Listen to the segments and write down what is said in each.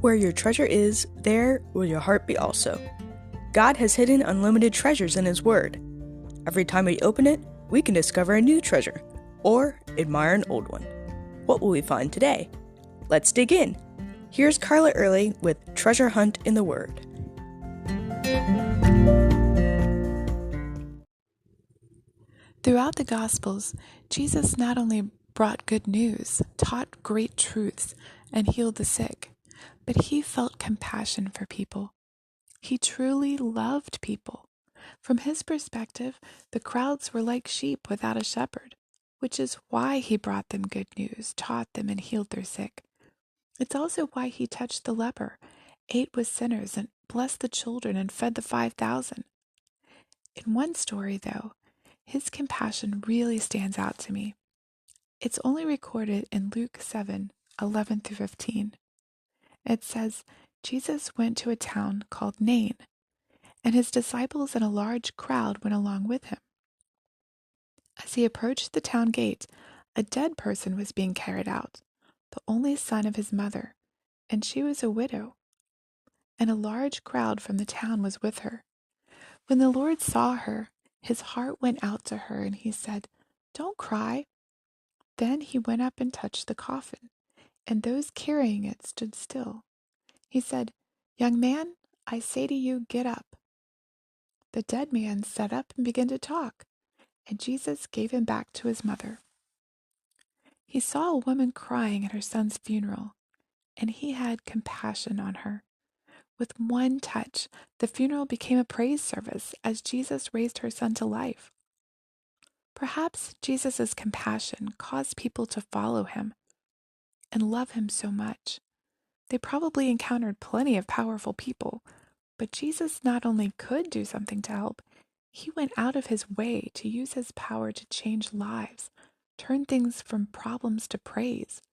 Where your treasure is, there will your heart be also. God has hidden unlimited treasures in His Word. Every time we open it, we can discover a new treasure, or admire an old one. What will we find today? Let's dig in. Here's Carla Early with Treasure Hunt in the Word. Throughout the Gospels, Jesus not only brought good news, taught great truths, and healed the sick, but He felt compassion for people. He truly loved people. From His perspective, the crowds were like sheep without a shepherd, which is why He brought them good news, taught them, and healed their sick. It's also why He touched the leper, ate with sinners, and blessed the children and fed the 5,000. In one story, though, His compassion really stands out to me. It's only recorded in Luke 7:11-15. It says, Jesus went to a town called Nain, and His disciples and a large crowd went along with Him. As He approached the town gate, a dead person was being carried out, the only son of his mother, and she was a widow, and a large crowd from the town was with her. When the Lord saw her, His heart went out to her, and He said, "Don't cry." Then He went up and touched the coffin, and those carrying it stood still. He said, "Young man, I say to you, get up." The dead man sat up and began to talk, and Jesus gave him back to his mother. He saw a woman crying at her son's funeral, and He had compassion on her. With one touch, the funeral became a praise service as Jesus raised her son to life. Perhaps Jesus' compassion caused people to follow Him and love Him so much. They probably encountered plenty of powerful people, but Jesus not only could do something to help, He went out of His way to use His power to change lives, turn things from problems to praise.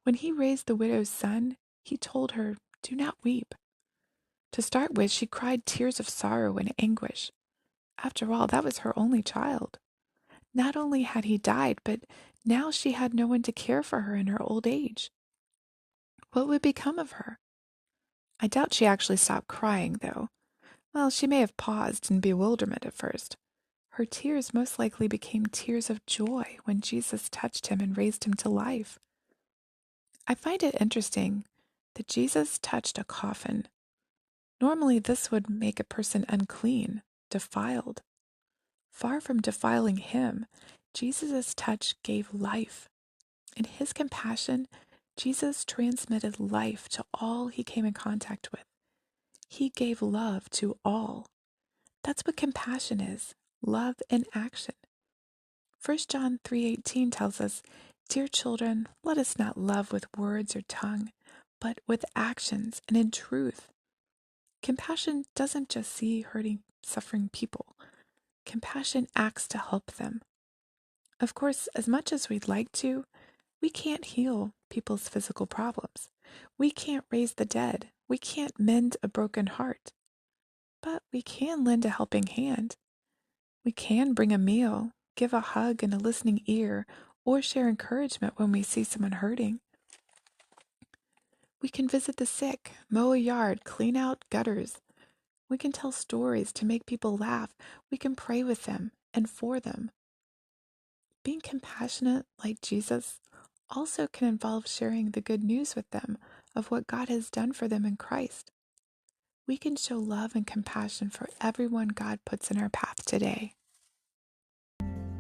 When He raised the widow's son, He told her, "Do not weep." To start with, she cried tears of sorrow and anguish. After all, that was her only child. Not only had he died, but now she had no one to care for her in her old age. What would become of her? I doubt she actually stopped crying, though. Well, she may have paused in bewilderment at first. Her tears most likely became tears of joy when Jesus touched him and raised him to life. I find it interesting that Jesus touched a coffin. Normally, this would make a person unclean, defiled. Far from defiling Him, Jesus' touch gave life. In His compassion, Jesus transmitted life to all He came in contact with. He gave love to all. That's what compassion is, love in action. 1 John 3:18 tells us, "Dear children, let us not love with words or tongue, but with actions and in truth." Compassion doesn't just see hurting, suffering people. Compassion acts to help them. Of course, as much as we'd like to, we can't heal people's physical problems. We can't raise the dead. We can't mend a broken heart. But we can lend a helping hand. We can bring a meal, give a hug and a listening ear, or share encouragement when we see someone hurting. We can visit the sick, mow a yard, clean out gutters. We can tell stories to make people laugh. We can pray with them and for them. Being compassionate like Jesus also can involve sharing the good news with them of what God has done for them in Christ. We can show love and compassion for everyone God puts in our path today.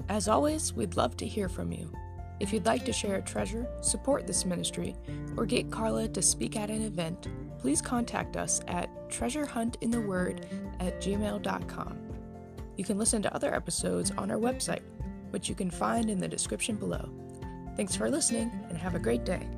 As always, we'd love to hear from you. If you'd like to share a treasure, support this ministry, or get Carla to speak at an event, please contact us at treasurehuntintheword@gmail.com. You can listen to other episodes on our website, which you can find in the description below. Thanks for listening, and have a great day.